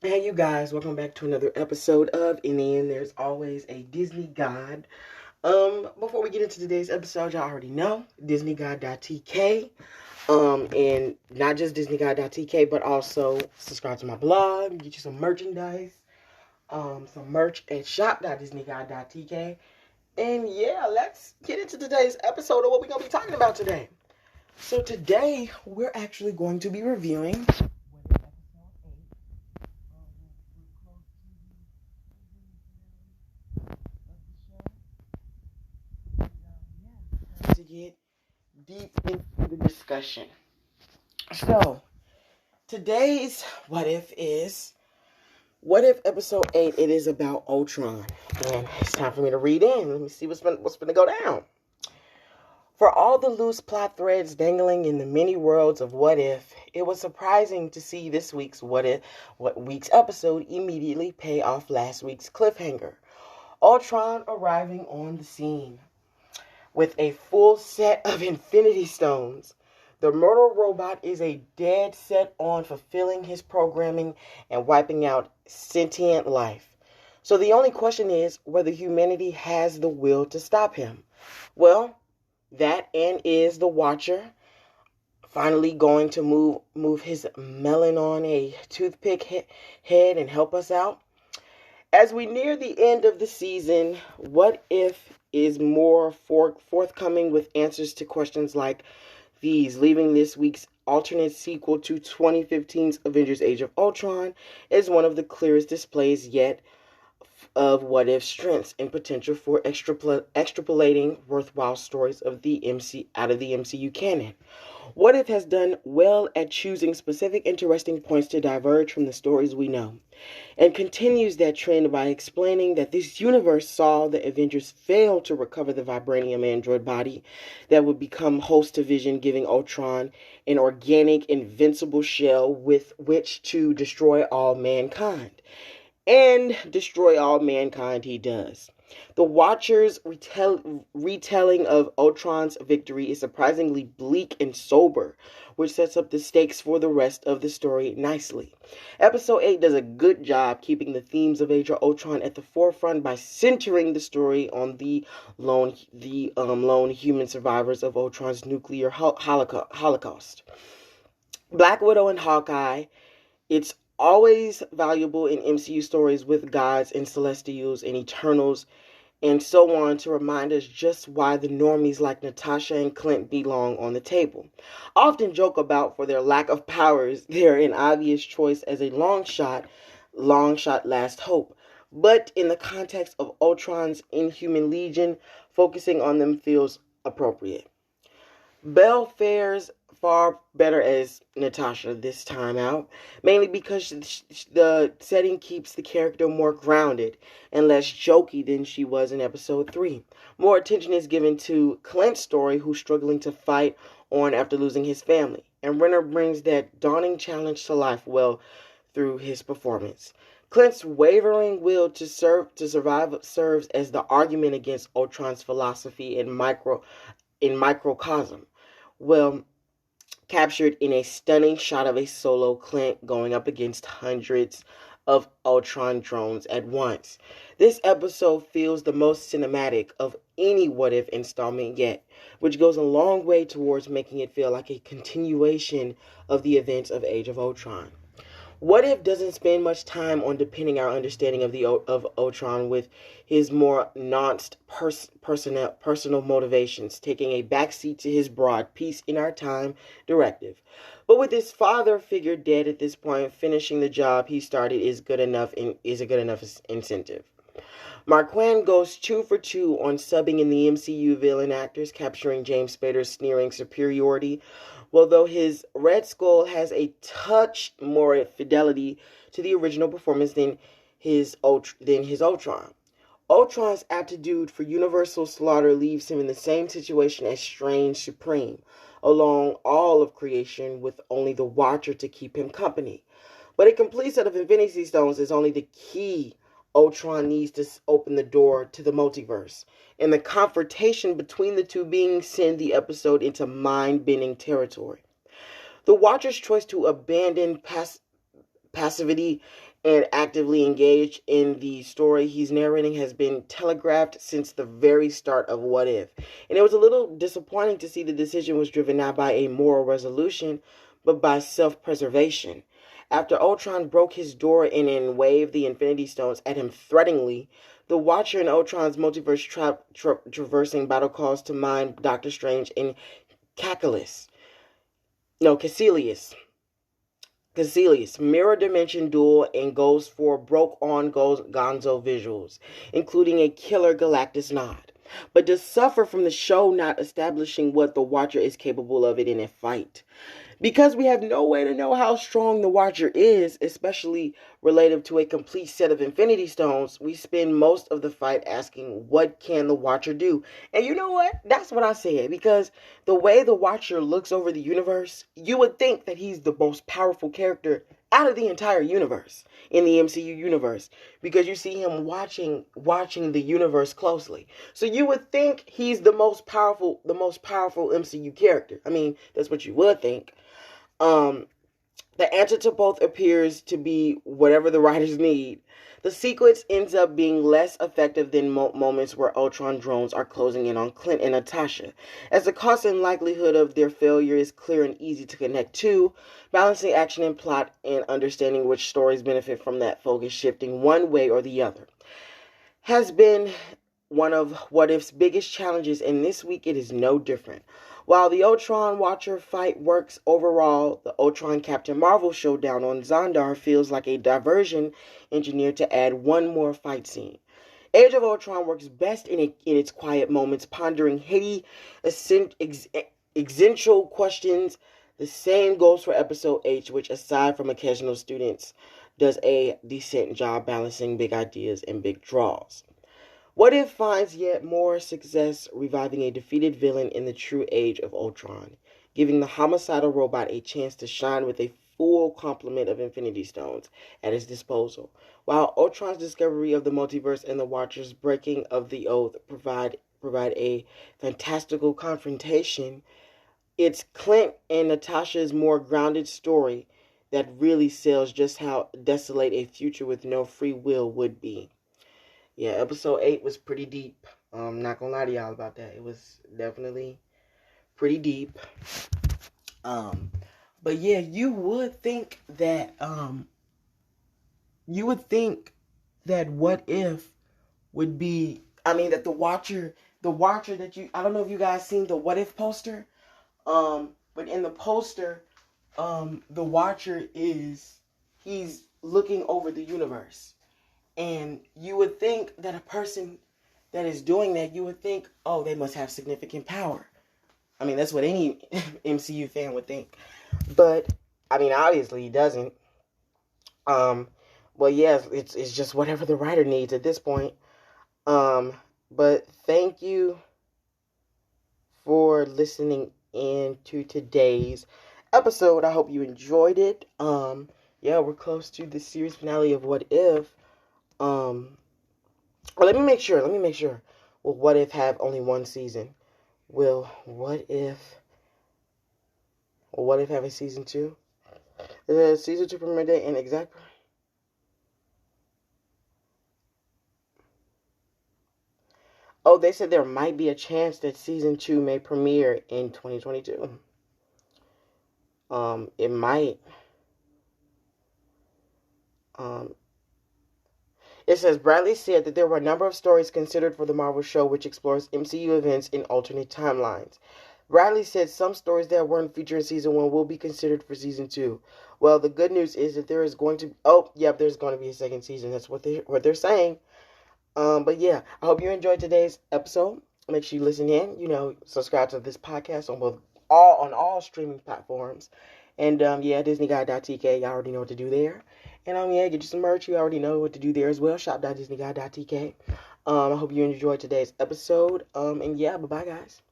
Hey, you guys, welcome back to another episode of In the End, There's Always a Disney God. Before we get into today's episode, y'all already know DisneyGod.tk. And not just DisneyGod.tk, but also subscribe to my blog, get you some merchandise, some merch at shop.disneygod.tk. And yeah, let's get into today's episode of what we're gonna be talking about today. So today we're actually going to be reviewing to get deep into the discussion. So, today's what if episode 8, it is about Ultron. And it's time for me to read in. Let me see what's going to go down. For all the loose plot threads dangling in the many worlds of What If, it was surprising to see this week's week's episode immediately pay off last week's cliffhanger. Ultron arriving on the scene with a full set of Infinity Stones. The murder robot is a dead set on fulfilling his programming and wiping out sentient life. So the only question is whether humanity has the will to stop him. Well, that and is the Watcher finally going to move his melon on a toothpick head and help us out? As we near the end of the season, What If is more forthcoming with answers to questions like these, leaving this week's alternate sequel to 2015's Avengers Age of Ultron as one of the clearest displays yet of What If's strengths and potential for extrapolating worthwhile stories of out of the MCU canon. What If has done well at choosing specific interesting points to diverge from the stories we know, and continues that trend by explaining that this universe saw the Avengers fail to recover the vibranium android body that would become host to Vision, giving Ultron an organic, invincible shell with which to destroy all mankind. And destroy all mankind he does. The Watcher's retelling of Ultron's victory is surprisingly bleak and sober, which sets up the stakes for the rest of the story nicely. Episode 8 does a good job keeping the themes of Age of Ultron at the forefront by centering the story on the lone human survivors of Ultron's nuclear holocaust. Black Widow and Hawkeye, it's always valuable in MCU stories with gods and celestials and eternals and so on to remind us just why the normies like Natasha and Clint belong on the table. Often joke about for their lack of powers, they're an obvious choice as a long shot last hope. But in the context of Ultron's Inhuman Legion, focusing on them feels appropriate. Belle fares far better as Natasha this time out, mainly because the setting keeps the character more grounded and less jokey than she was in episode 3. More attention is given to Clint's story, who's struggling to fight on after losing his family, and Renner brings that daunting challenge to life well through his performance. Clint's wavering will to survive serves as the argument against Ultron's philosophy in microcosm. Well, captured in a stunning shot of a solo Clint going up against hundreds of Ultron drones at once. This episode feels the most cinematic of any What If installment yet, which goes a long way towards making it feel like a continuation of the events of Age of Ultron. What If doesn't spend much time on depending our understanding of Ultron with his more nuanced personal motivations, taking a backseat to his broad peace in our time directive. But with his father figure dead at this point, finishing the job he started is a good enough incentive. Marquand goes 2 for 2 on subbing in the MCU villain actors, capturing James Spader's sneering superiority, although his Red Skull has a touch more fidelity to the original performance than his Ultron. Ultron's aptitude for universal slaughter leaves him in the same situation as Strange Supreme, along all of creation with only the Watcher to keep him company. But a complete set of Infinity Stones is only the key Ultron needs to open the door to the multiverse, and the confrontation between the two beings send the episode into mind-bending territory. The Watcher's choice to abandon passivity and actively engaged in the story he's narrating has been telegraphed since the very start of What If. And it was a little disappointing to see the decision was driven not by a moral resolution, but by self-preservation. After Ultron broke his door in and waved the Infinity Stones at him threateningly, the Watcher in Ultron's multiverse traversing battle calls to mind Doctor Strange and Caecilius. No, Caecilius, Mirror Dimension Duel, and goes for broke on Gonzo visuals, including a killer Galactus nod, but does suffer from the show not establishing what the Watcher is capable of in a fight. Because we have no way to know how strong the Watcher is, especially relative to a complete set of Infinity Stones, we spend most of the fight asking, what can the Watcher do? And you know what? That's what I said, because the way the Watcher looks over the universe, you would think that he's the most powerful character out of the entire universe, in the MCU universe, because you see him watching the universe closely. So you would think he's the most powerful MCU character. I mean, that's what you would think. The answer to both appears to be whatever the writers need. The sequence ends up being less effective than moments where Ultron drones are closing in on Clint and Natasha, as the cost and likelihood of their failure is clear and easy to connect to. Balancing action and plot and understanding which stories benefit from that focus shifting one way or the other has been one of What If's biggest challenges, and this week it is no different. While the Ultron Watcher fight works overall, the Ultron Captain Marvel showdown on Xandar feels like a diversion engineered to add one more fight scene. Age of Ultron works best in its quiet moments, pondering heady, existential questions. The same goes for Episode 8, which, aside from occasional students, does a decent job balancing big ideas and big draws. What If finds yet more success reviving a defeated villain in the true age of Ultron, giving the homicidal robot a chance to shine with a full complement of Infinity Stones at his disposal, while Ultron's discovery of the multiverse and the Watcher's breaking of the oath provide a fantastical confrontation. It's Clint and Natasha's more grounded story that really sells just how desolate a future with no free will would be. Yeah, episode 8 was pretty deep. Not gonna lie to y'all about that. It was definitely pretty deep. But yeah, you would think that What If would be, I mean, that the Watcher that I don't know if you guys seen the What If poster. But in the poster, the Watcher he's looking over the universe. And you would think that a person that is doing that, you would think, oh, they must have significant power. I mean, that's what any MCU fan would think. But, I mean, obviously he doesn't. Well, yes, it's just whatever the writer needs at this point. But thank you for listening in to today's episode. I hope you enjoyed it. Yeah, we're close to the series finale of What If. Well, let me make sure. Will What If have only one season? Will What If have a season 2? The season 2 premiere date and exact. Oh, they said there might be a chance that season 2 may premiere in 2022. It might. It says Bradley said that there were a number of stories considered for the Marvel show which explores MCU events in alternate timelines. Bradley said some stories that weren't featured in season 1 will be considered for season 2. Well, the good news is that there is going to there's going to be a second season. That's what they're saying. But yeah, I hope you enjoyed today's episode. Make sure you listen in. Subscribe to this podcast on all streaming platforms. And DisneyGuy.tk, y'all already know what to do there. And get you some merch. You already know what to do there as well. Shop.DisneyGuy.tk. I hope you enjoyed today's episode. And yeah, bye-bye, guys.